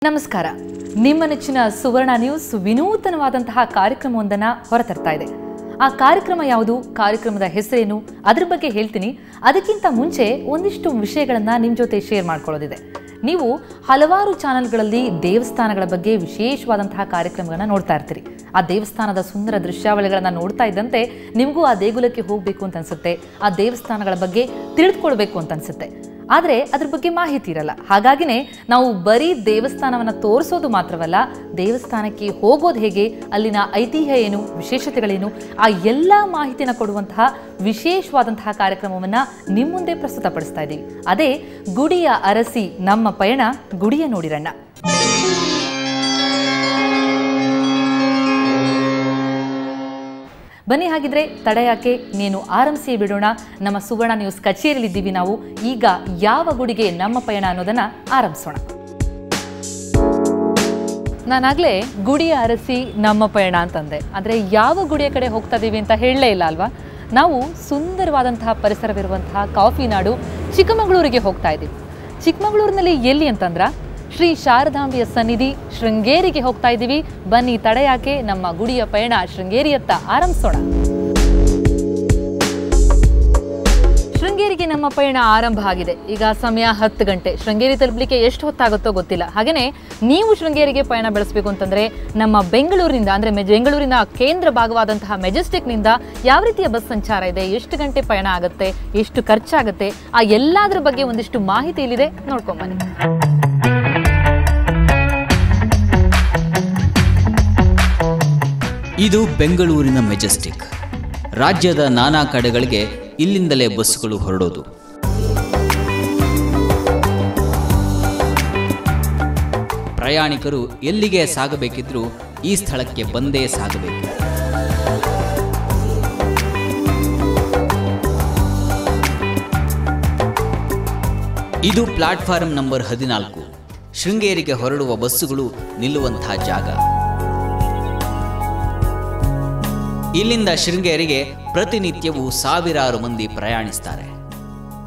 ನಮಸ್ಕಾರ. ನಿಮ್ಮ ನೆಚ್ಚಿನ ಸುವರ್ಣ ನ್ಯೂಸ್ ವಿನೂತನವಾದಂತಹ ಕಾರ್ಯಕ್ರಮವೊಂದನ್ನು ಹೊರತರ್ತಾ ಇದೆ. ಆ ಕಾರ್ಯಕ್ರಮ ಯಾವುದು, ಕಾರ್ಯಕ್ರಮದ ಹೆಸರೇನು, ಅದರ ಬಗ್ಗೆ ಹೇಳ್ತೀನಿ. ಅದಕ್ಕಿಂತ ಮುಂಚೆ ಒಂದಿಷ್ಟು ವಿಷಯಗಳನ್ನು ನಿಮ್ಮ ಜೊತೆ ಶೇರ್ ಮಾಡ್ಕೊಳ್ಳೋದಿದೆ. ನೀವು ಹಲವಾರು ಚಾನೆಲ್ಗಳಲ್ಲಿ ದೇವಸ್ಥಾನಗಳ ಬಗ್ಗೆ ವಿಶೇಷವಾದಂತಹ ಕಾರ್ಯಕ್ರಮಗಳನ್ನು ನೋಡ್ತಾ ಇರ್ತೀರಿ. ಆ ದೇವಸ್ಥಾನದ ಸುಂದರ ದೃಶ್ಯಾವಳಿಗಳನ್ನು ನೋಡ್ತಾ ಇದ್ದಂತೆ ನಿಮಗೂ ಆ ದೇಗುಲಕ್ಕೆ ಹೋಗಬೇಕು ಅಂತ ಅನ್ಸುತ್ತೆ, ಆ ದೇವಸ್ಥಾನಗಳ ಬಗ್ಗೆ ತಿಳಿದುಕೊಳ್ಬೇಕು ಅಂತ ಅನ್ಸುತ್ತೆ. ಆದರೆ ಅದ್ರ ಬಗ್ಗೆ ಮಾಹಿತಿ ಇರಲ್ಲ. ಹಾಗಾಗಿನೇ ನಾವು ಬರೀ ದೇವಸ್ಥಾನವನ್ನು ತೋರಿಸೋದು ಮಾತ್ರವಲ್ಲ, ದೇವಸ್ಥಾನಕ್ಕೆ ಹೋಗೋದು ಹೇಗೆ, ಅಲ್ಲಿನ ಐತಿಹ್ಯ ಏನು, ವಿಶೇಷತೆಗಳೇನು, ಆ ಎಲ್ಲ ಮಾಹಿತಿನ ಕೊಡುವಂತಹ ವಿಶೇಷವಾದಂತಹ ಕಾರ್ಯಕ್ರಮವನ್ನು ನಿಮ್ಮ ಮುಂದೆ ಪ್ರಸ್ತುತಪಡಿಸ್ತಾ ಇದ್ದೀವಿ. ಅದೇ ಗುಡಿಯ ಅರಸಿ ನಮ್ಮ ಪಯಣ, ಗುಡಿಯ ನೋಡಿರಣ್ಣ. ಬನ್ನಿ, ಹಾಗಿದ್ರೆ ತಡ ಯಾಕೆ, ನೀನು ಆರಂಭಿಸಿ ಬಿಡೋಣ. ನಮ್ಮ ಸುವರ್ಣ ನ್ಯೂಸ್ ಕಚೇರಿಯಲ್ಲಿದ್ದೀವಿ ನಾವು. ಈಗ ಯಾವ ಗುಡಿಗೆ ನಮ್ಮ ಪಯಣ ಅನ್ನೋದನ್ನ ಆರಂಭಿಸೋಣ. ನಾನಾಗಲೇ ಗುಡಿಯ ಅರಸಿ ನಮ್ಮ ಪಯಣ ಅಂತಂದೆ, ಆದರೆ ಯಾವ ಗುಡಿಯ ಕಡೆ ಹೋಗ್ತಾ ಇದ್ದೀವಿ ಅಂತ ಹೇಳಲೇ ಇಲ್ಲ ಅಲ್ವಾ. ನಾವು ಸುಂದರವಾದಂತಹ ಪರಿಸರವಿರುವಂತಹ ಕಾಫಿ ನಾಡು ಚಿಕ್ಕಮಗಳೂರಿಗೆ ಹೋಗ್ತಾ ಇದ್ದೀವಿ. ಚಿಕ್ಕಮಗಳೂರಿನಲ್ಲಿ ಎಲ್ಲಿ ಅಂತಂದ್ರೆ ಶ್ರೀ ಶಾರದಾಂಬೆಯ ಸನ್ನಿಧಿ ಶೃಂಗೇರಿಗೆ ಹೋಗ್ತಾ ಇದ್ದೀವಿ. ಬನ್ನಿ, ತಡ ಯಾಕೆ, ನಮ್ಮ ಗುಡಿಯ ಪಯಣ ಶೃಂಗೇರಿಯತ್ತ ಆರಂಭಿಸೋಣ. ಶೃಂಗೇರಿಗೆ ನಮ್ಮ ಪಯಣ ಆರಂಭ ಆಗಿದೆ. ಈಗ ಸಮಯ 10 ಗಂಟೆ. ಶೃಂಗೇರಿ ತಲುಪಲಿಕ್ಕೆ ಎಷ್ಟು ಹೊತ್ತಾಗುತ್ತೋ ಗೊತ್ತಿಲ್ಲ. ಹಾಗೆಯೇ ನೀವು ಶೃಂಗೇರಿಗೆ ಪಯಣ ಬೆಳೆಸಬೇಕು ಅಂತಂದರೆ ನಮ್ಮ ಬೆಂಗಳೂರಿನಿಂದ, ಅಂದರೆ ಬೆಂಗಳೂರಿನ ಕೇಂದ್ರ ಭಾಗವಾದಂತಹ ಮೆಜೆಸ್ಟಿಕ್ನಿಂದ ಯಾವ ರೀತಿಯ ಬಸ್ ಸಂಚಾರ ಇದೆ, ಎಷ್ಟು ಗಂಟೆ ಪಯಣ ಆಗುತ್ತೆ, ಎಷ್ಟು ಖರ್ಚಾಗುತ್ತೆ, ಆ ಎಲ್ಲದರ ಬಗ್ಗೆ ಒಂದಿಷ್ಟು ಮಾಹಿತಿ ಇಲ್ಲಿದೆ, ನೋಡ್ಕೊಂಬನ್ನಿ. ಇದು ಬೆಂಗಳೂರಿನ ಮೆಜೆಸ್ಟಿಕ್. ರಾಜ್ಯದ ನಾನಾ ಕಡೆಗಳಿಗೆ ಇಲ್ಲಿಂದಲೇ ಬಸ್ಸುಗಳು ಹೊರಡೋದು. ಪ್ರಯಾಣಿಕರು ಎಲ್ಲಿಗೆ ಸಾಗಬೇಕಿದ್ರೂ ಈ ಸ್ಥಳಕ್ಕೆ ಬಂದೇ ಸಾಗಬೇಕು. ಇದು ಪ್ಲಾಟ್ಫಾರ್ಮ್ ನಂಬರ್ 14. ಶೃಂಗೇರಿಗೆ ಹೊರಡುವ ಬಸ್ಸುಗಳು ನಿಲ್ಲುವಂತಹ ಜಾಗ. ಇಲ್ಲಿಂದ ಶೃಂಗೇರಿಗೆ ಪ್ರತಿನಿತ್ಯವೂ ಸಾವಿರಾರು ಮಂದಿ ಪ್ರಯಾಣಿಸ್ತಾರೆ.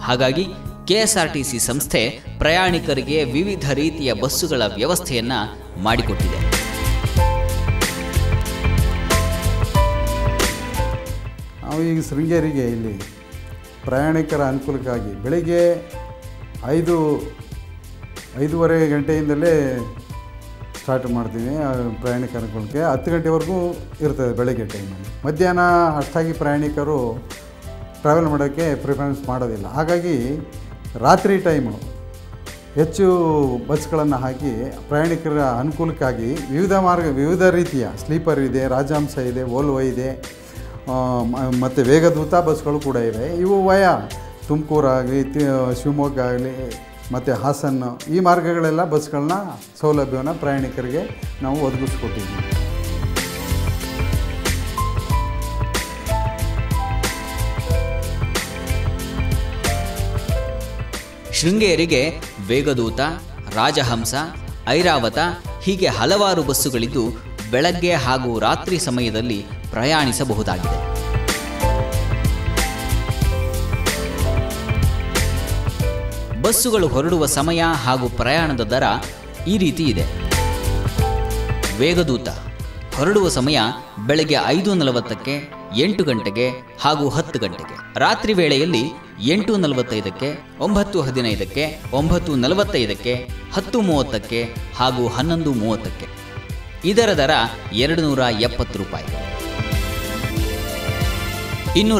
ಹಾಗಾಗಿ ಕೆಎಸ್ಆರ್ಟಿಸಿ ಸಂಸ್ಥೆ ಪ್ರಯಾಣಿಕರಿಗೆ ವಿವಿಧ ರೀತಿಯ ಬಸ್ಸುಗಳ ವ್ಯವಸ್ಥೆಯನ್ನ ಮಾಡಿಕೊಟ್ಟಿದೆ. ನಾವು ಈಗ ಶೃಂಗೇರಿಗೆ ಇಲ್ಲಿ ಪ್ರಯಾಣಿಕರ ಅನುಕೂಲಕ್ಕಾಗಿ ಬೆಳಿಗ್ಗೆ 5:30 ಗಂಟೆಯಿಂದಲೇ ಸ್ಟಾರ್ಟ್ ಮಾಡ್ತೀವಿ. ಪ್ರಯಾಣಿಕರ ಅನುಕೂಲಕ್ಕೆ 10 ಗಂಟೆವರೆಗೂ ಇರ್ತದೆ ಬೆಳಗ್ಗೆ ಟೈಮಲ್ಲಿ. ಮಧ್ಯಾಹ್ನ ಅಷ್ಟಾಗಿ ಪ್ರಯಾಣಿಕರು ಟ್ರಾವೆಲ್ ಮಾಡೋಕ್ಕೆ ಪ್ರಿಫರೆನ್ಸ್ ಮಾಡೋದಿಲ್ಲ. ಹಾಗಾಗಿ ರಾತ್ರಿ ಟೈಮು ಹೆಚ್ಚು ಬಸ್ಗಳನ್ನು ಹಾಕಿ ಪ್ರಯಾಣಿಕರ ಅನುಕೂಲಕ್ಕಾಗಿ ವಿವಿಧ ರೀತಿಯ ಸ್ಲೀಪರ್ ಇದೆ, ರಾಜಹಂಸ ಇದೆ, ವೋಲ್ವೋ ಇದೆ, ಮತ್ತು ವೇಗದೂತ ಬಸ್ಗಳು ಕೂಡ ಇವೆ. ಇವು ವಯಾ ತುಮಕೂರಾಗಲಿ, ಶಿವಮೊಗ್ಗ ಆಗಲಿ, ಮತ್ತು ಹಾಸನ, ಈ ಮಾರ್ಗಗಳೆಲ್ಲ ಬಸ್ಗಳನ್ನ ಸೌಲಭ್ಯವನ್ನು ಪ್ರಯಾಣಿಕರಿಗೆ ನಾವು ಒದಗಿಸ್ಕೊಟ್ಟಿದ್ದೀವಿ. ಶೃಂಗೇರಿಗೆ ವೇಗದೂತ, ರಾಜಹಂಸ, ಐರಾವತ ಹೀಗೆ ಹಲವಾರು ಬಸ್ಸುಗಳಿದ್ದು ಬೆಳಗ್ಗೆ ಹಾಗೂ ರಾತ್ರಿ ಸಮಯದಲ್ಲಿ ಪ್ರಯಾಣಿಸಬಹುದಾಗಿದೆ. ಬಸ್ಸುಗಳು ಹೊರಡುವ ಸಮಯ ಹಾಗೂ ಪ್ರಯಾಣದ ದರ ಈ ರೀತಿ ಇದೆ. ವೇಗದೂತ ಹೊರಡುವ ಸಮಯ ಬೆಳಗ್ಗೆ 5:40ಕ್ಕೆ, 8 ಗಂಟೆಗೆ ಹಾಗೂ 10 ಗಂಟೆಗೆ. ರಾತ್ರಿ ವೇಳೆಯಲ್ಲಿ 8:45ಕ್ಕೆ, 9:15ಕ್ಕೆ, 9:45ಕ್ಕೆ, 10:30ಕ್ಕೆ ಹಾಗೂ 11:30ಕ್ಕೆ. ಇದರ ದರ 270 ರೂಪಾಯಿ. ಇನ್ನು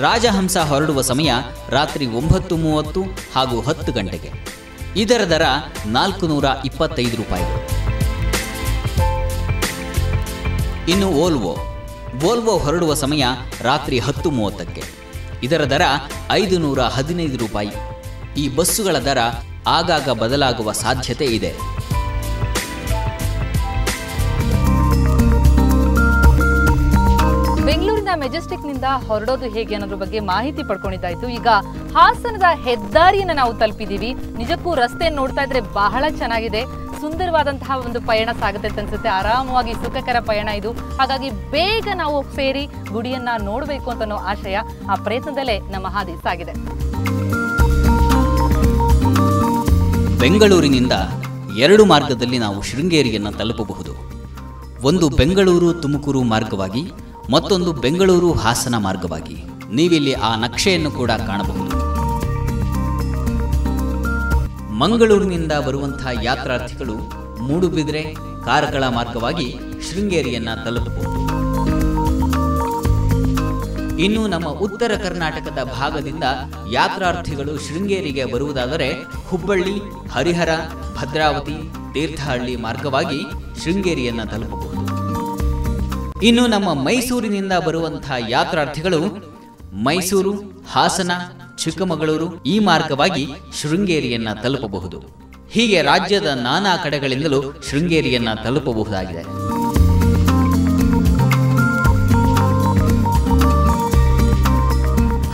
ರಾಜಹಂಸ ಹೊರಡುವ ಸಮಯ ರಾತ್ರಿ 9:30 ಹಾಗೂ 10 ಗಂಟೆಗೆ. ಇದರ ದರ 425 ರೂಪಾಯಿ. ಇನ್ನು ವೋಲ್ವೋ ಹೊರಡುವ ಸಮಯ ರಾತ್ರಿ 10:30ಕ್ಕೆ. ಇದರ ದರ 515 ರೂಪಾಯಿ. ಈ ಬಸ್ಸುಗಳ ದರ ಆಗಾಗ ಬದಲಾಗುವ ಸಾಧ್ಯತೆ ಇದೆ. ಬೆಂಗಳೂರಿನ ಮೆಜೆಸ್ಟಿಕ್ನಿಂದ ಹೊರಡೋದು ಹೇಗೆ ಅನ್ನೋದ್ರ ಬಗ್ಗೆ ಮಾಹಿತಿ ಪಡ್ಕೊಂಡಿದ್ದಾಯ್ತು. ಈಗ ಹಾಸನದ ಹೆದ್ದಾರಿಯನ್ನು ನಾವು ತಲುಪಿದ್ದೀವಿ. ನಿಜಕ್ಕೂ ರಸ್ತೆ ನೋಡ್ತಾ ಇದ್ರೆ ಬಹಳ ಚೆನ್ನಾಗಿದೆ. ಸುಂದರವಾದಂತಹ ಒಂದು ಪಯಣ ಸಾಗುತ್ತೆ ಅಂತ ಅನ್ಸುತ್ತೆ. ಆರಾಮವಾಗಿ ಸುಖಕರ ಪಯಣ ಇದು. ಹಾಗಾಗಿ ಬೇಗ ನಾವು ಸೇರಿ ಗುಡಿಯನ್ನ ನೋಡಬೇಕು ಅಂತ ಅನ್ನೋ ಆಶಯ, ಆ ಪ್ರಯತ್ನದಲ್ಲೇ ನಮ್ಮ ಹಾದಿ ಸಾಗಿದೆ. ಬೆಂಗಳೂರಿನಿಂದ ಎರಡು ಮಾರ್ಗದಲ್ಲಿ ನಾವು ಶೃಂಗೇರಿಯನ್ನು ತಲುಪಬಹುದು. ಒಂದು ಬೆಂಗಳೂರು ತುಮಕೂರು ಮಾರ್ಗವಾಗಿ, ಮತ್ತೊಂದು ಬೆಂಗಳೂರು ಹಾಸನ ಮಾರ್ಗವಾಗಿ. ನೀವಿಲ್ಲಿ ಆ ನಕ್ಷೆಯನ್ನು ಕೂಡ ಕಾಣಬಹುದು. ಮಂಗಳೂರಿನಿಂದ ಬರುವಂತಹ ಯಾತ್ರಾರ್ಥಿಗಳು ಮೂಡುಬಿದಿರೆ, ಕಾರ್ಕಳ ಮಾರ್ಗವಾಗಿ ಶೃಂಗೇರಿಯನ್ನು ತಲುಪಬಹುದು. ಇನ್ನು ನಮ್ಮ ಉತ್ತರ ಕರ್ನಾಟಕದ ಭಾಗದಿಂದ ಯಾತ್ರಾರ್ಥಿಗಳು ಶೃಂಗೇರಿಗೆ ಬರುವುದಾದರೆ ಹುಬ್ಬಳ್ಳಿ, ಹರಿಹರ, ಭದ್ರಾವತಿ, ತೀರ್ಥಹಳ್ಳಿ ಮಾರ್ಗವಾಗಿ ಶೃಂಗೇರಿಯನ್ನು ತಲುಪಬಹುದು. ಇನ್ನು ನಮ್ಮ ಮೈಸೂರಿನಿಂದ ಬರುವಂತಹ ಯಾತ್ರಾರ್ಥಿಗಳು ಮೈಸೂರು, ಹಾಸನ, ಚಿಕ್ಕಮಗಳೂರು ಈ ಮಾರ್ಗವಾಗಿ ಶೃಂಗೇರಿಯನ್ನು ತಲುಪಬಹುದು. ಹೀಗೆ ರಾಜ್ಯದ ನಾನಾ ಕಡೆಗಳಿಂದಲೂ ಶೃಂಗೇರಿಯನ್ನು ತಲುಪಬಹುದಾಗಿದೆ.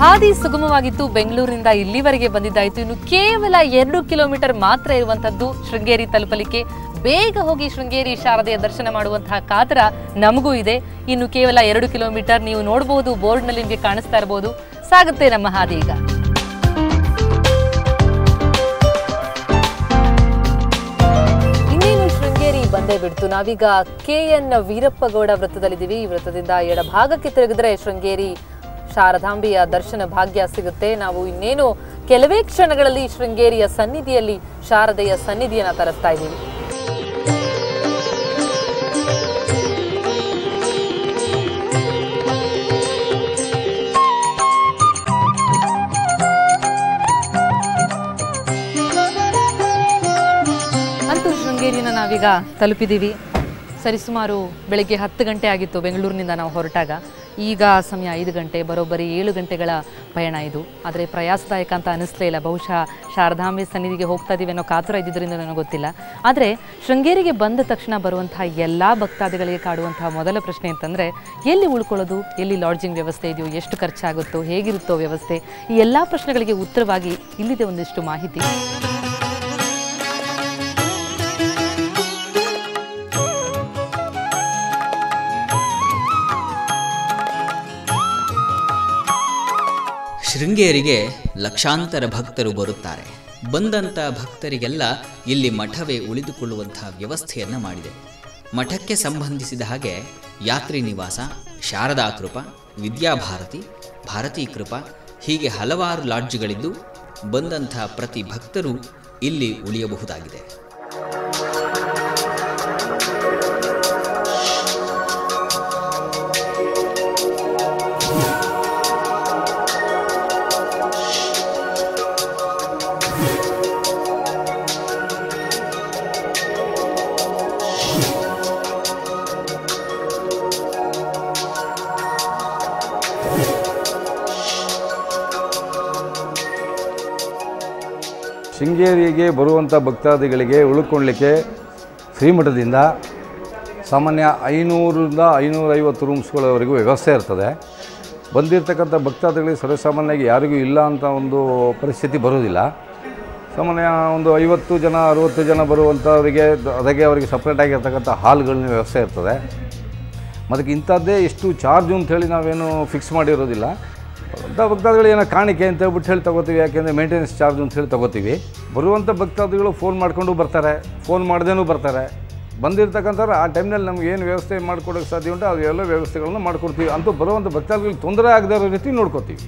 ಹಾದಿ ಸುಗಮವಾಗಿತ್ತು. ಬೆಂಗಳೂರಿನಿಂದ ಇಲ್ಲಿವರೆಗೆ ಬಂದಿದ್ದಾಯಿತು. ಇನ್ನು ಕೇವಲ 2 ಕಿಲೋಮೀಟರ್ ಮಾತ್ರ ಇರುವಂತದ್ದು ಶೃಂಗೇರಿ ತಲುಪಲಿಕ್ಕೆ. ಬೇಗ ಹೋಗಿ ಶೃಂಗೇರಿ ಶಾರದೆಯ ದರ್ಶನ ಮಾಡುವಂತಹ ಕಾತರ ನಮಗೂ ಇದೆ. ಇನ್ನು ಕೇವಲ 2 ಕಿಲೋಮೀಟರ್. ನೀವು ನೋಡಬಹುದು, ಬೋರ್ಡ್ನಲ್ಲಿ ನಿಮಗೆ ಕಾಣಿಸ್ತಾ ಇರಬಹುದು. ಸಾಗುತ್ತೆ ನಮ್ಮ ಹಾದಿ ಈಗ. ಇನ್ನೇನು ಶೃಂಗೇರಿ ಬಂದೇ ಬಿಡ್ತು. ನಾವೀಗ KN ವೀರಪ್ಪಗೌಡ ವೃತ್ತದಲ್ಲಿದ್ದೀವಿ. ಈ ವೃತ್ತದಿಂದ ಎಡಭಾಗಕ್ಕೆ ತಿರುಗಿದ್ರೆ ಶೃಂಗೇರಿ ಶಾರದಾಂಬೆಯ ದರ್ಶನ ಭಾಗ್ಯ ಸಿಗುತ್ತೆ. ನಾವು ಇನ್ನೇನು ಕೆಲವೇ ಕ್ಷಣಗಳಲ್ಲಿ ಶೃಂಗೇರಿಯ ಸನ್ನಿಧಿಯಲ್ಲಿ ಶಾರದೆಯ ಸನ್ನಿಧಿಯನ್ನು ತರಿಸ್ತಾ ಇದ್ದೀವಿ. ಅಂತೂ ಶೃಂಗೇರಿನ ನಾವೀಗ ತಲುಪಿದ್ದೀವಿ. ಸರಿಸುಮಾರು ಬೆಳಗ್ಗೆ 10 ಗಂಟೆ ಆಗಿತ್ತು ಬೆಂಗಳೂರಿನಿಂದ ನಾವು ಹೊರಟಾಗ. ಈಗ ಸಮಯ 5 ಗಂಟೆ, ಬರೋಬ್ಬರಿ 7 ಗಂಟೆಗಳ ಪಯಣ ಇದು. ಆದರೆ ಪ್ರಯಾಸದಾಯಕ ಅಂತ ಅನಿಸ್ಲೇ ಇಲ್ಲ. ಬಹುಶಃ ಶಾರದಾಂಬೆ ಸನ್ನಿಧಿಗೆ ಹೋಗ್ತಾ ಇದ್ದೀವಿ ಅನ್ನೋ ಕಾತರ ಇದ್ದಿದ್ದರಿಂದ ನನಗೆ ಗೊತ್ತಿಲ್ಲ. ಆದರೆ ಶೃಂಗೇರಿಗೆ ಬಂದ ತಕ್ಷಣ ಬರುವಂತಹ ಎಲ್ಲ ಭಕ್ತಾದಿಗಳಿಗೆ ಕಾಡುವಂತಹ ಮೊದಲ ಪ್ರಶ್ನೆ ಅಂತಂದರೆ, ಎಲ್ಲಿ ಉಳ್ಕೊಳ್ಳೋದು, ಎಲ್ಲಿ ಲಾಡ್ಜಿಂಗ್ ವ್ಯವಸ್ಥೆ ಇದೆಯೋ, ಎಷ್ಟು ಖರ್ಚಾಗುತ್ತೋ, ಹೇಗಿರುತ್ತೋ ವ್ಯವಸ್ಥೆ, ಈ ಎಲ್ಲ ಪ್ರಶ್ನೆಗಳಿಗೆ ಉತ್ತರವಾಗಿ ಇಲ್ಲಿದೆ ಒಂದಿಷ್ಟು ಮಾಹಿತಿ. ಶೃಂಗೇರಿಗೆ ಲಕ್ಷಾಂತರ ಭಕ್ತರು ಬರುತ್ತಾರೆ. ಬಂದಂಥ ಭಕ್ತರಿಗೆಲ್ಲ ಇಲ್ಲಿ ಮಠವೇ ಉಳಿದುಕೊಳ್ಳುವಂತಹ ವ್ಯವಸ್ಥೆಯನ್ನು ಮಾಡಿದೆ. ಮಠಕ್ಕೆ ಸಂಬಂಧಿಸಿದ ಹಾಗೆ ಯಾತ್ರಿ ನಿವಾಸ, ಶಾರದಾ ಕೃಪಾ, ವಿದ್ಯಾಭಾರತಿ, ಭಾರತೀ ಕೃಪಾ ಹೀಗೆ ಹಲವಾರು ಲಾಡ್ಜ್ಗಳಿದ್ದು ಬಂದಂಥ ಪ್ರತಿ ಭಕ್ತರು ಇಲ್ಲಿ ಉಳಿಯಬಹುದಾಗಿದೆ. ಶೃಂಗೇರಿಗೆ ಬರುವಂಥ ಭಕ್ತಾದಿಗಳಿಗೆ ಉಳ್ಕೊಳ್ಳಿಕ್ಕೆ ಶ್ರೀಮಠದಿಂದ ಸಾಮಾನ್ಯ 500ರಿಂದ 550 ರೂಮ್ಸ್ಗಳವರೆಗೂ ವ್ಯವಸ್ಥೆ ಇರ್ತದೆ. ಬಂದಿರತಕ್ಕಂಥ ಭಕ್ತಾದಿಗಳಿಗೆ ಸರ್ವಸಾಮಾನ್ಯವಾಗಿ ಯಾರಿಗೂ ಇಲ್ಲ ಅಂತ ಒಂದು ಪರಿಸ್ಥಿತಿ ಬರೋದಿಲ್ಲ. ಸಾಮಾನ್ಯ ಒಂದು 50 ಜನ 60 ಜನ ಬರುವಂಥವರಿಗೆ ಅದಕ್ಕೆ ಅವರಿಗೆ ಸಪ್ರೇಟಾಗಿರ್ತಕ್ಕಂಥ ಹಾಲ್ಗಳನ್ನ ವ್ಯವಸ್ಥೆ ಇರ್ತದೆ. ಮತ್ತು ಇಂಥದ್ದೇ ಎಷ್ಟು ಚಾರ್ಜು ಅಂಥೇಳಿ ನಾವೇನು ಫಿಕ್ಸ್ ಮಾಡಿರೋದಿಲ್ಲ. ಅಂಥ ಭಕ್ತಾದಿಗಳು ಏನೋ ಕಾಣಿಕೆ ಅಂತ ಹೇಳ್ಬಿಟ್ಟು ಹೇಳಿ ತೊಗೋತೀವಿ. ಯಾಕೆಂದರೆ ಮೇಂಟೆನೆನ್ಸ್ ಚಾರ್ಜ್ ಅಂತ ಹೇಳಿ ತೊಗೋತೀವಿ. ಬರುವಂಥ ಭಕ್ತಾದಿಗಳು ಫೋನ್ ಮಾಡ್ಕೊಂಡು ಬರ್ತಾರೆ, ಫೋನ್ ಮಾಡ್ದೇನೂ ಬರ್ತಾರೆ. ಬಂದಿರತಕ್ಕಂಥವ್ರು ಆ ಟೈಮ್ನಲ್ಲಿ ನಮ್ಗೆ ಏನು ವ್ಯವಸ್ಥೆ ಮಾಡಿಕೊಡೋಕ್ಕೆ ಸಾಧ್ಯ ಉಂಟು ಅದೆಲ್ಲ ವ್ಯವಸ್ಥೆಗಳನ್ನು ಮಾಡಿಕೊಡ್ತೀವಿ. ಅಂತೂ ಬರುವಂಥ ಭಕ್ತಾದಿಗಳಿಗೆ ತೊಂದರೆ ಆಗದೇ ಇರೋ ರೀತಿ ನೋಡ್ಕೋತೀವಿ.